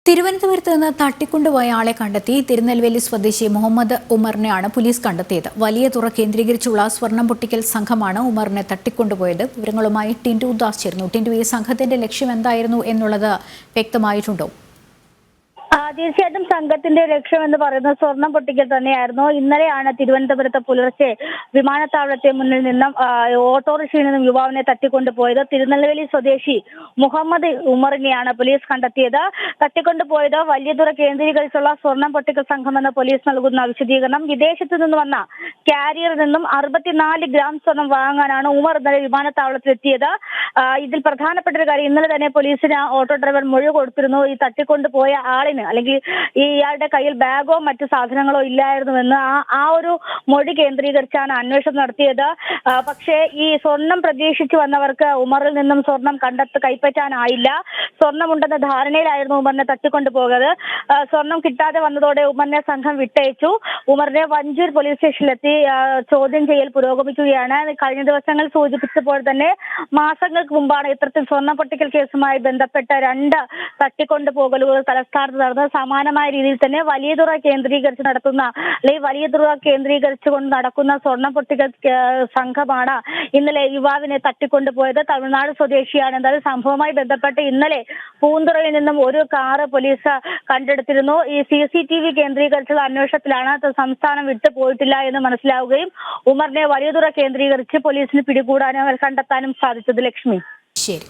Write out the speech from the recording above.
തിരുവനന്തപുരത്ത് നിന്ന് തട്ടിക്കൊണ്ടുപോയ ആളെ കണ്ടെത്തി. തിരുനെൽവേലി സ്വദേശി മുഹമ്മദ് ഉമറിനെയാണ് പോലീസ് കണ്ടെത്തിയത്. വലിയ തുറ കേന്ദ്രീകരിച്ചുള്ള സ്വർണം പൊട്ടിക്കൽ സംഘമാണ് ഉമറിനെ തട്ടിക്കൊണ്ടുപോയത്. വിവരങ്ങളുമായി ടിൻഡു ദാസ് ചേർന്നു. ടിൻഡു, ഈ സംഘത്തിന്റെ ലക്ഷ്യം എന്തായിരുന്നു എന്നുള്ളത് വ്യക്തമായിട്ടുണ്ടോ? തീർച്ചയായിട്ടും സംഘത്തിന്റെ ലക്ഷ്യം എന്ന് പറയുന്നത് സ്വർണം പൊട്ടിക്കൽ തന്നെയായിരുന്നു. ഇന്നലെയാണ് തിരുവനന്തപുരത്ത് പുലർച്ചെ വിമാനത്താവളത്തെ മുന്നിൽ നിന്നും ഓട്ടോറിക്ഷയിൽ നിന്നും യുവാവിനെ തട്ടിക്കൊണ്ടുപോയത്. തിരുനെൽവേലി സ്വദേശി മുഹമ്മദ് ഉമറിനെയാണ് പോലീസ് കണ്ടെത്തിയത്. തട്ടിക്കൊണ്ടുപോയത് വലിയതുറ കേന്ദ്രീകരിച്ചുള്ള സ്വർണം പൊട്ടിക്കൽ സംഘമെന്ന് പോലീസ് നൽകുന്ന വിശദീകരണം. വിദേശത്ത് നിന്ന് വന്ന കാരിയറിൽ നിന്നും 64 ഗ്രാം സ്വർണം വാങ്ങാനാണ് ഉമർ ഇന്നലെ വിമാനത്താവളത്തിലെത്തിയത്. ഇതിൽ പ്രധാനപ്പെട്ട ഒരു കാര്യം, ഇന്നലെ തന്നെ പോലീസിന് ഓട്ടോ ഡ്രൈവർ മൊഴി കൊടുത്തിരുന്നു. ഈ തട്ടിക്കൊണ്ടുപോയ ആളിന് അല്ലെങ്കിൽ ഇയാളുടെ കയ്യിൽ ബാഗോ മറ്റു സാധനങ്ങളോ ഇല്ലായിരുന്നുവെന്ന്. ആ ഒരു മൊഴി കേന്ദ്രീകരിച്ചാണ് അന്വേഷണം നടത്തിയത്. പക്ഷേ ഈ സ്വർണം പ്രതീക്ഷിച്ചു വന്നവർക്ക് ഉമറിൽ നിന്നും സ്വർണം കൈപ്പറ്റാനായില്ല. സ്വർണമുണ്ടെന്ന ധാരണയിലായിരുന്നു ഉമറിനെ തട്ടിക്കൊണ്ടുപോയത്. സ്വർണം കിട്ടാതെ വന്നതോടെ ഉമറിനെ സംഘം വിട്ടയച്ചു. ഉമറിനെ വഞ്ചൂർ പോലീസ് സ്റ്റേഷനിലെത്തി ചോദ്യം ചെയ്യൽ പുരോഗമിക്കുകയാണ്. കഴിഞ്ഞ ദിവസങ്ങൾ സൂചിപ്പിച്ചപ്പോൾ തന്നെ മാസങ്ങൾക്ക് മുമ്പാണ് ഇത്തരത്തിൽ സ്വർണം പൊട്ടിക്കൽ കേസുമായി ബന്ധപ്പെട്ട 2 തട്ടിക്കൊണ്ടുപോകലുകൾ തലസ്ഥാനത്ത് നടന്നത്. സമാനമായ രീതിയിൽ തന്നെ വലിയതുറ കേന്ദ്രീകരിച്ച് നടത്തുന്ന അല്ലെങ്കിൽ വലിയതുറ കേന്ദ്രീകരിച്ചുകൊണ്ട് നടക്കുന്ന സ്വർണം പൊട്ടിക്കൽ സംഘമാണ് ഇന്നലെ യുവാവിനെ തട്ടിക്കൊണ്ടുപോയത്. തമിഴ്നാട് സ്വദേശിയാണ്. എന്തായാലും സംഭവവുമായി ബന്ധപ്പെട്ട് ഇന്നലെ പൂന്തുറയിൽ നിന്നും ഒരു കാറ് പോലീസ് കണ്ടെടുത്തിരുന്നു. ഈ CCTV കേന്ദ്രീകരിച്ചുള്ള അന്വേഷണത്തിലാണ് സംസ്ഥാനം വിട്ടുപോയിട്ടില്ല എന്ന് മനസ്സിലാവുകയും ഉമറിനെ വലിയതുറ കേന്ദ്രീകരിച്ച് പോലീസിന് പിടികൂടാനും കണ്ടെത്താനും സാധിച്ചത്. ലക്ഷ്മി. ശരി.